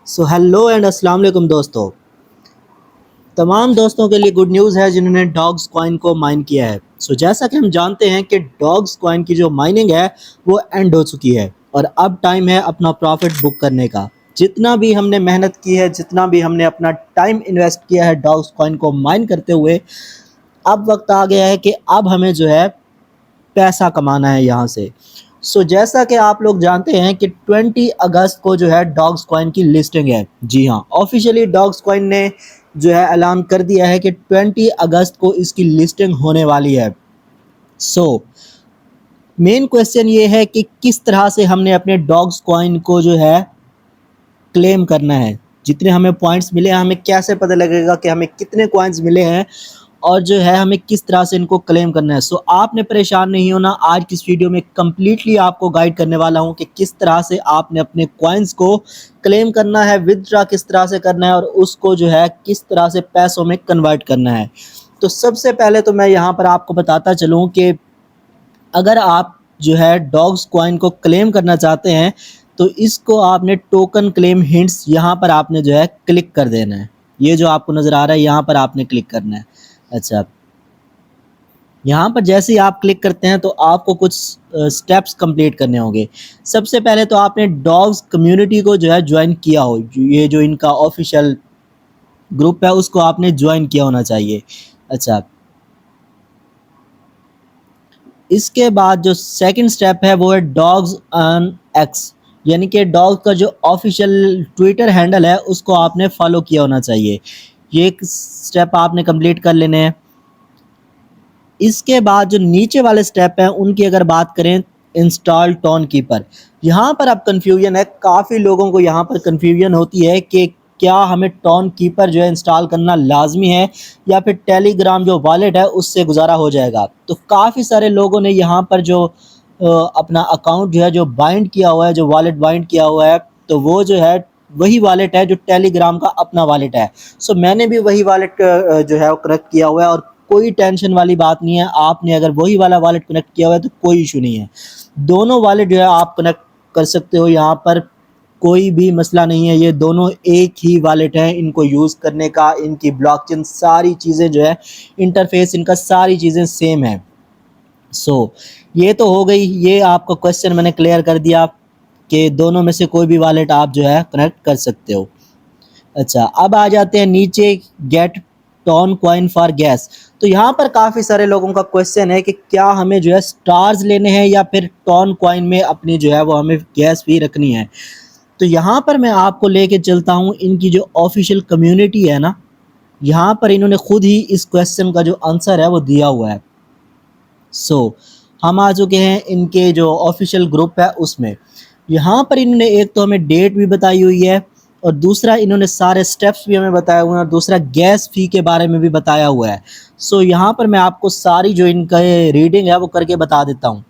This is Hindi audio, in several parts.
सो हेलो एंड अस्सलाम वालेकुम दोस्तों। तमाम दोस्तों के लिए गुड न्यूज़ है जिन्होंने डॉग्स कॉइन को माइन किया है। जैसा कि हम जानते हैं कि डॉग्स कॉइन की जो माइनिंग है वो एंड हो चुकी है और अब टाइम है अपना प्रॉफिट बुक करने का। जितना भी हमने मेहनत की है, जितना भी हमने अपना टाइम इन्वेस्ट किया है डॉग्स कॉइन को माइन करते हुए, अब वक्त आ गया है कि अब हमें जो है पैसा कमाना है यहाँ से। जैसा कि आप लोग जानते हैं कि 20 अगस्त को जो है डॉग्स कॉइन की लिस्टिंग है। जी हाँ, ऑफिशियली डॉग्स कॉइन ने जो है ऐलान कर दिया है कि 20 अगस्त को इसकी लिस्टिंग होने वाली है। सो मेन क्वेश्चन ये है कि किस तरह से हमने अपने डॉग्स कॉइन को जो है क्लेम करना है। जितने हमें पॉइंट्स मिले हैं, हमें कैसे पता लगेगा कि हमें कितने कॉइन्स मिले हैं और जो है हमें किस तरह से इनको क्लेम करना है। आपने परेशान नहीं होना। आज की इस वीडियो में कम्प्लीटली आपको गाइड करने वाला हूं कि किस तरह से आपने अपने कॉइन्स को क्लेम करना है, विदड्रॉ किस तरह से करना है और उसको जो है किस तरह से पैसों में कन्वर्ट करना है। तो सबसे पहले तो मैं यहाँ पर आपको बताता चलूँ कि अगर आप जो है डॉग्स कॉइन को क्लेम करना चाहते हैं तो इसको आपने टोकन क्लेम हिंट्स यहाँ पर आपने जो है क्लिक कर देना है। ये जो आपको नज़र आ रहा है यहाँ पर आपने क्लिक करना है। अच्छा, यहाँ पर जैसे ही आप क्लिक करते हैं तो आपको कुछ स्टेप्स कंप्लीट करने होंगे। सबसे पहले तो आपने डॉग्स कम्युनिटी को जो है ज्वाइन किया हो, ये जो इनका ऑफिशियल ग्रुप है उसको आपने ज्वाइन किया होना चाहिए। अच्छा, इसके बाद जो सेकंड स्टेप है वो है डॉग्स ऑन एक्स, यानी कि डॉग का जो ऑफिशियल ट्विटर हैंडल है उसको आपने फॉलो किया होना चाहिए। ये एक स्टेप आपने कंप्लीट कर लेने हैं। इसके बाद जो नीचे वाले स्टेप हैं उनकी अगर बात करें, इंस्टॉल टोन कीपर। यहाँ पर अब कन्फ्यूजन है, काफ़ी लोगों को यहाँ पर कन्फ्यूजन होती है कि क्या हमें टोन कीपर जो है इंस्टॉल करना लाजमी है या फिर टेलीग्राम जो वॉलेट है उससे गुजारा हो जाएगा। तो काफ़ी सारे लोगों ने यहाँ पर जो अपना अकाउंट जो है जो बाइंड किया हुआ है, जो वॉलेट बाइंड किया हुआ है, तो वो जो है वही वॉलेट है जो टेलीग्राम का अपना वॉलेट है। मैंने भी वही वॉलेट जो है वो कनेक्ट किया हुआ है और कोई टेंशन वाली बात नहीं है। आपने अगर वही वाला वॉलेट कनेक्ट किया हुआ है तो कोई इशू नहीं है। दोनों वॉलेट जो है आप कनेक्ट कर सकते हो, यहाँ पर कोई भी मसला नहीं है। ये दोनों एक ही वॉलेट है, इनको यूज़ करने का, इनकी ब्लॉकचेन सारी चीज़ें जो है, इंटरफेस इनका सारी चीज़ें सेम है। ये तो हो गई, ये आपका क्वेश्चन मैंने क्लियर कर दिया कि दोनों में से कोई भी वॉलेट आप जो है कनेक्ट कर सकते हो। अच्छा, अब आ जाते हैं नीचे, get Ton coin for gas. तो यहाँ पर काफ़ी सारे लोगों का क्वेश्चन है कि क्या हमें जो है स्टार्स लेने हैं या फिर टोन कॉइन में अपनी जो है वो हमें गैस फी रखनी है। तो यहाँ पर मैं आपको लेके चलता हूँ इनकी जो ऑफिशियल कम्युनिटी है ना, यहाँ पर इन्होंने खुद ही इस क्वेश्चन का जो आंसर है वो दिया हुआ है। हम आ चुके हैं इनके जो ऑफिशियल ग्रुप है उसमें। यहाँ पर इन्होंने एक तो हमें डेट भी बताई हुई है और दूसरा इन्होंने सारे स्टेप्स भी हमें बताए हुए हैं और दूसरा गैस फी के बारे में भी बताया हुआ है। यहाँ पर मैं आपको सारी जो इनका रीडिंग है वो करके बता देता हूँ।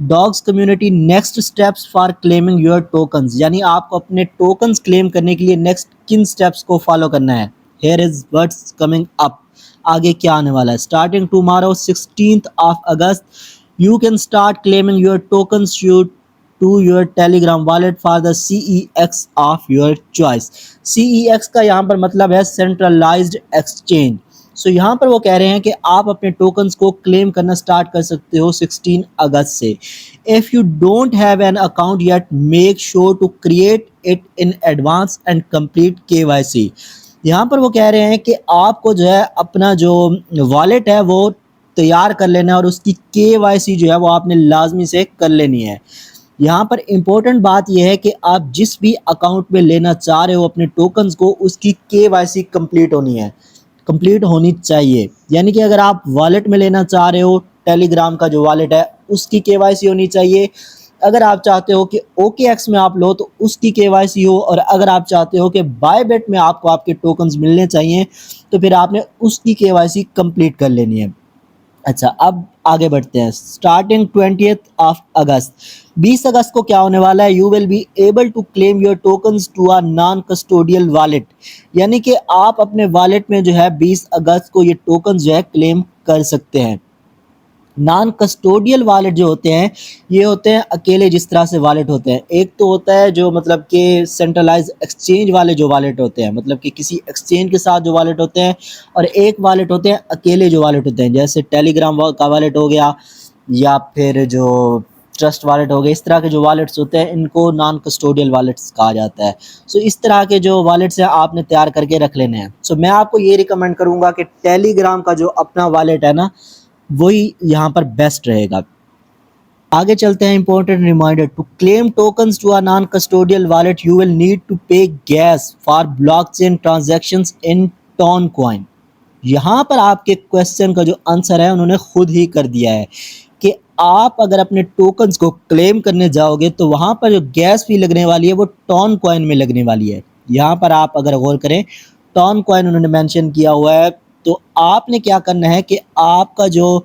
Dogs community next steps for claiming your tokens, यानी आपको अपने टोकन्स क्लेम करने के लिए नेक्स्ट किन स्टेप्स को फॉलो करना है। Here is what's coming up, आगे क्या आने वाला है। Starting tomorrow 16th of August, you can start claiming your tokens to your Telegram wallet for the CEX of your choice। CEX का यहाँ पर मतलब है सेंट्रलाइज्ड एक्सचेंज। यहाँ पर वो कह रहे हैं कि आप अपने टोकन्स को क्लेम करना स्टार्ट कर सकते हो 16 अगस्त से। If you don't have an account yet, make sure to create it in advance and complete KYC। यहाँ पर वो कह रहे हैं कि आपको जो है अपना जो वॉलेट है वो तैयार कर लेना है और उसकी KYC जो है वो आपने लाजमी से कर लेनी है। यहाँ पर इम्पोर्टेंट बात यह है कि आप जिस भी अकाउंट में लेना चाह रहे हो अपने टोकन्स को, उसकी KYC कंप्लीट होनी है, कंप्लीट होनी चाहिए। यानी कि अगर आप वॉलेट में लेना चाह रहे हो, टेलीग्राम का जो वॉलेट है उसकी KYC होनी चाहिए। अगर आप चाहते हो कि OKX में आप लो तो उसकी KYC हो, और अगर आप चाहते हो कि बायबेट में आपको आपके टोकन्स मिलने चाहिए तो फिर आपने उसकी KYC कंप्लीट कर लेनी है। अच्छा, अब आगे बढ़ते हैं। स्टार्टिंग 20th of अगस्त, 20 अगस्त को क्या होने वाला है, you will be able to claim your tokens to a non custodial wallet, यानी कि आप अपने वॉलेट में जो है 20 अगस्त को ये टोकन्स जो है क्लेम कर सकते हैं। नॉन कस्टोडियल वॉलेट जो होते हैं, ये होते हैं अकेले जिस तरह से वॉलेट होते हैं। एक तो होता है जो मतलब कि सेंट्रलाइज़ एक्सचेंज वाले जो वॉलेट होते हैं, मतलब कि किसी एक्सचेंज के साथ जो वॉलेट होते हैं, और एक वॉलेट होते हैं अकेले जो वॉलेट होते हैं, जैसे टेलीग्राम का वॉलेट हो गया या फिर जो ट्रस्ट वॉलेट हो गए। इस तरह के जो वॉलेट्स होते हैं इनको नॉन कस्टोडियल वॉलेट्स कहा जाता है। सो इस तरह के जो वॉलेट्स हैं आपने तैयार करके रख लेने हैं। सो मैं आपको ये रिकमेंड करूँगा कि टेलीग्राम का जो अपना वॉलेट है ना, वही यहाँ पर बेस्ट रहेगा। आगे चलते हैं। Important reminder, to claim tokens to a non custodial wallet you will need to pay gas for blockchain transactions in Toncoin. यहाँ पर आपके क्वेश्चन का जो आंसर है उन्होंने खुद ही कर दिया है कि आप अगर अपने टोकन्स को क्लेम करने जाओगे तो वहाँ पर जो गैस फी लगने वाली है वो टॉन कॉइन में लगने वाली है। यहाँ पर आप अगर गौर करें, टॉन कॉइन उन्होंने मेंशन किया हुआ है। तो आपने क्या करना है कि आपका जो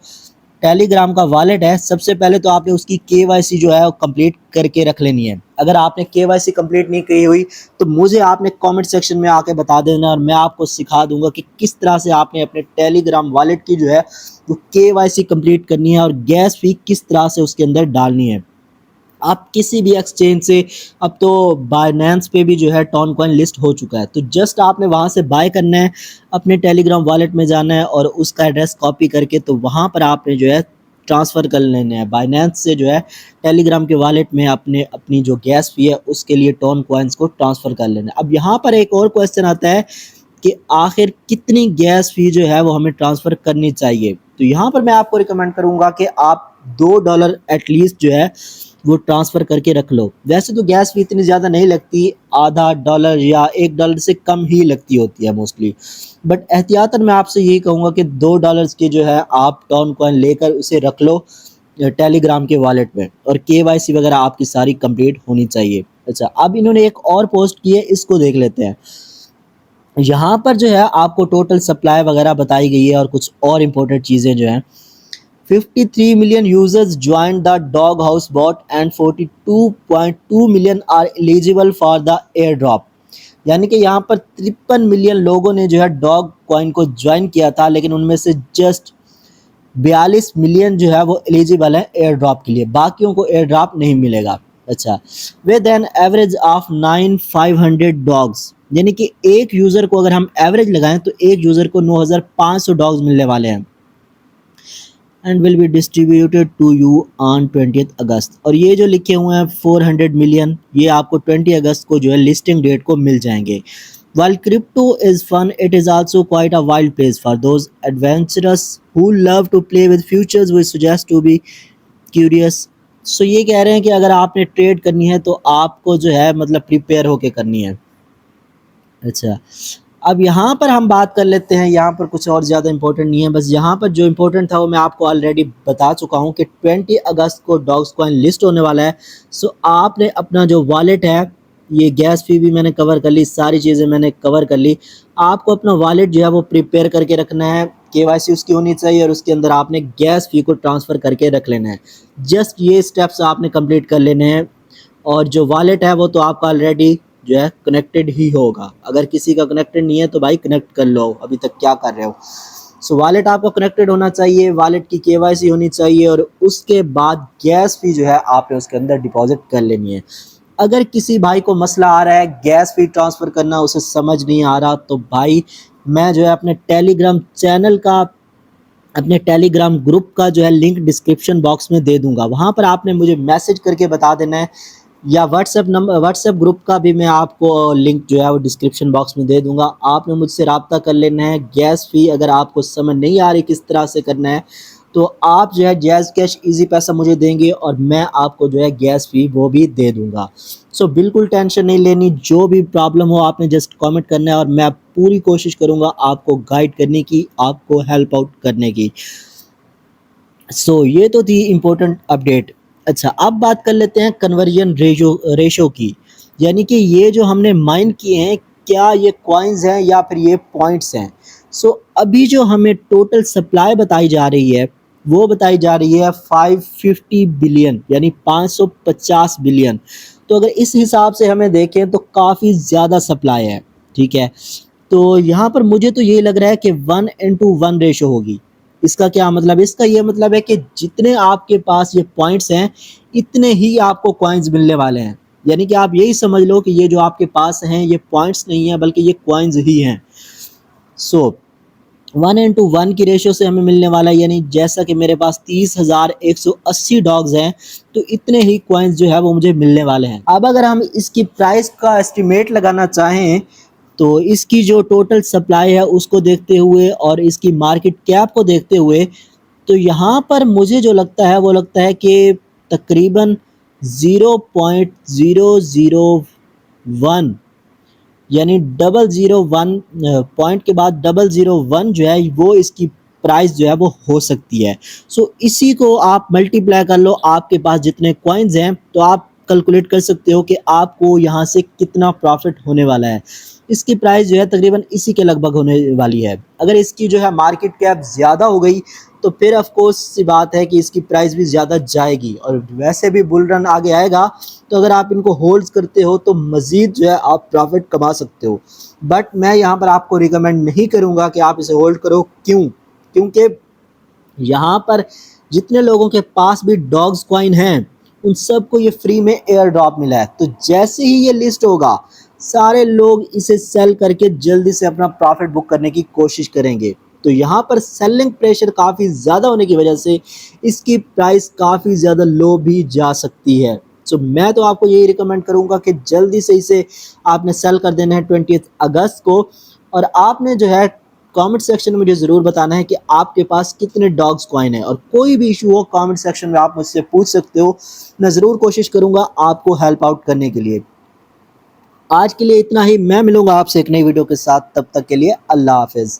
टेलीग्राम का वॉलेट है, सबसे पहले तो आपने उसकी केवाईसी जो है वो कंप्लीट करके रख लेनी है। अगर आपने केवाईसी कंप्लीट नहीं की हुई तो मुझे आपने कमेंट सेक्शन में आके बता देना और मैं आपको सिखा दूंगा कि किस तरह से आपने अपने टेलीग्राम वॉलेट की जो है वो केवाईसी कंप्लीट करनी है और गैस फी किस तरह से उसके अंदर डालनी है। आप किसी भी एक्सचेंज से, अब तो बाइनेंस पे भी जो है टॉन कॉइन लिस्ट हो चुका है, तो जस्ट आपने वहाँ से बाय करना है, अपने टेलीग्राम वॉलेट में जाना है और उसका एड्रेस कॉपी करके तो वहाँ पर आपने जो है ट्रांसफ़र कर लेने हैं बाइनेंस से जो है टेलीग्राम के वॉलेट में अपने अपनी जो गैस फी है उसके लिए टॉन कॉइन्स को ट्रांसफ़र कर लेना है। अब यहाँ पर एक और क्वेश्चन आता है कि आखिर कितनी गैस फी जो है वो हमें ट्रांसफ़र करनी चाहिए। तो यहाँ पर मैं आपको रिकमेंड करूँगा कि आप $2 एटलीस्ट जो है वो ट्रांसफ़र करके रख लो। वैसे तो गैस फी इतनी ज़्यादा नहीं लगती, आधा डॉलर या $1 से कम ही लगती होती है मोस्टली, बट एहतियातन मैं आपसे यही कहूँगा कि $2 की जो है आप टॉन कॉइन लेकर उसे रख लो टेलीग्राम के वॉलेट में, और केवाईसी वगैरह आपकी सारी कंप्लीट होनी चाहिए। अच्छा, अब इन्होंने एक और पोस्ट की है, इसको देख लेते हैं। यहाँ पर जो है आपको टोटल सप्लाई वगैरह बताई गई है और कुछ और इम्पोर्टेंट चीज़ें जो हैं। 53 million users joined the Doghouse bot and 42.2 million are eligible for the airdrop। यानी कि यहाँ पर 53 मिलियन लोगों ने जो है डॉग कॉइन को ज्वाइन किया था, लेकिन उनमें से जस्ट 42 मिलियन जो है वो एलिजिबल है एयर ड्रॉप के लिए, बाकियों को एयर ड्रॉप नहीं मिलेगा। अच्छा, with an average of 9,500 dogs, यानी कि एक यूज़र को अगर हम एवरेज लगाएं तो एक यूज़र को 9,500 डॉग्स मिलने वाले हैं and will be distributed to you on 20 August. और ये जो लिखे हुए हैं 400 मिलियन, ये आपको 20 अगस्त को जो है लिस्टिंग डेट को मिल जाएंगे। While crypto is fun, it is also quite a wild place for those adventurous who love to play with futures. We suggest to be curious। सो ये कह रहे हैं कि अगर आपने ट्रेड करनी है तो आपको जो है मतलब प्रिपेयर होके करनी है। अच्छा, अब यहाँ पर हम बात कर लेते हैं, यहाँ पर कुछ और ज़्यादा इम्पोर्टेंट नहीं है, बस यहाँ पर जो इम्पोर्टेंट था वो मैं आपको ऑलरेडी बता चुका हूँ कि 20 अगस्त को डॉग्स कॉइन लिस्ट होने वाला है। सो आपने अपना जो वॉलेट है, ये गैस फी भी मैंने कवर कर ली, सारी चीज़ें मैंने कवर कर ली। आपको अपना वॉलेट जो है वो प्रिपेयर करके रखना है, केवाईसी उसकी होनी चाहिए और उसके अंदर आपने गैस फी को ट्रांसफ़र करके रख लेना है। जस्ट ये स्टेप्स आपने कंप्लीट कर लेने हैं और जो वॉलेट है वो तो आपका ऑलरेडी जो है कनेक्टेड ही होगा। अगर किसी का कनेक्टेड नहीं है तो भाई कनेक्ट कर लो, अभी तक क्या कर रहे हो। सो वॉलेट आपका कनेक्टेड होना चाहिए, वॉलेट की केवाईसी होनी चाहिए और उसके बाद गैस फी जो है आपने उसके अंदर डिपॉजिट कर लेनी है। अगर किसी भाई को मसला आ रहा है गैस फी ट्रांसफ़र करना उसे समझ नहीं आ रहा, तो भाई मैं जो है अपने टेलीग्राम चैनल का, अपने टेलीग्राम ग्रुप का जो है लिंक डिस्क्रिप्शन बॉक्स में दे दूंगा, वहाँ पर आपने मुझे मैसेज करके बता देना है, या व्हाट्सएप ग्रुप का भी मैं आपको लिंक जो है वो डिस्क्रिप्शन बॉक्स में दे दूंगा। आपने मुझसे रब्ता कर लेना है। गैस फ़ी अगर आपको समझ नहीं आ रही किस तरह से करना है तो आप जो है जैज़ कैश ईजी पैसा मुझे देंगे और मैं आपको जो है गैस फ़ी वो भी दे दूंगा। सो बिल्कुल टेंशन नहीं लेनी, जो भी प्रॉब्लम हो आपने जस्ट कमेंट करना है और मैं पूरी कोशिश करूँगा आपको गाइड करने की, आपको हेल्प आउट करने की। सो ये तो थी इम्पोर्टेंट अपडेट। अच्छा, अब बात कर लेते हैं कन्वर्जन रेशो की, यानी कि ये जो हमने माइन किए हैं क्या ये कॉइन्स हैं या फिर ये पॉइंट्स हैं। सो अभी जो हमें टोटल सप्लाई बताई जा रही है वो बताई जा रही है 550 बिलियन, यानी 550 बिलियन। तो अगर इस हिसाब से हमें देखें तो काफ़ी ज़्यादा सप्लाई है, ठीक है। तो यहाँ पर मुझे तो ये लग रहा है कि 1:1 रेशो होगी। इसका क्या मतलब है? इसका ये मतलब है कि जितने आपके पास ये पॉइंट्स हैं, इतने ही आपको कॉइन्स मिलने वाले हैं। यानी कि आप यही समझ लो कि ये जो आपके पास हैं, ये पॉइंट्स नहीं है बल्कि ये कॉइन्स ही हैं। सो 1:1 की रेशियो से हमें मिलने वाला है, यानी जैसा कि मेरे पास 30,180 डॉग्स हैं, तो इतने ही कॉइन्स जो है वो मुझे मिलने वाले हैं। अब अगर हम इसकी प्राइस का एस्टिमेट लगाना चाहें, तो इसकी जो टोटल सप्लाई है उसको देखते हुए और इसकी मार्केट कैप को देखते हुए, तो यहाँ पर मुझे जो लगता है वो लगता है कि तकरीबन 0.001, यानी 001 पॉइंट के बाद 001 जो है वो इसकी प्राइस जो है वो हो सकती है। सो इसी को आप मल्टीप्लाई कर लो, आपके पास जितने कॉइन्स हैं तो आप कैलकुलेट कर सकते हो कि आपको यहाँ से कितना प्रॉफिट होने वाला है। इसकी प्राइस जो है तकरीबन इसी के लगभग होने वाली है। अगर इसकी जो है मार्केट कैप ज़्यादा हो गई तो फिर ऑफ कोर्स सी बात है कि इसकी प्राइस भी ज़्यादा जाएगी, और वैसे भी बुल रन आगे आएगा, तो अगर आप इनको होल्ड करते हो तो मज़ीद जो है आप प्रॉफिट कमा सकते हो। बट मैं यहाँ पर आपको रिकमेंड नहीं करूँगा कि आप इसे होल्ड करो। क्यों? क्योंकि यहाँ पर जितने लोगों के पास भी डॉग्स कॉइन हैं, उन सबको ये फ्री में एयर ड्रॉप मिला है। तो जैसे ही ये लिस्ट होगा, सारे लोग इसे सेल करके जल्दी से अपना प्रॉफिट बुक करने की कोशिश करेंगे। तो यहाँ पर सेलिंग प्रेशर काफ़ी ज़्यादा होने की वजह से इसकी प्राइस काफ़ी ज़्यादा लो भी जा सकती है। सो मैं तो आपको यही रिकमेंड करूँगा कि जल्दी से इसे आपने सेल कर देना है 20 अगस्त को, और आपने जो है कमेंट सेक्शन में मुझे ज़रूर बताना है कि आपके पास कितने डॉग्स कॉइन है, और कोई भी इशू हो कमेंट सेक्शन में आप मुझसे पूछ सकते हो। मैं ज़रूर कोशिश करूँगा आपको हेल्प आउट करने के लिए। आज के लिए इतना ही। मैं मिलूँगा आपसे एक नई वीडियो के साथ, तब तक के लिए अल्लाह हाफ़िज़।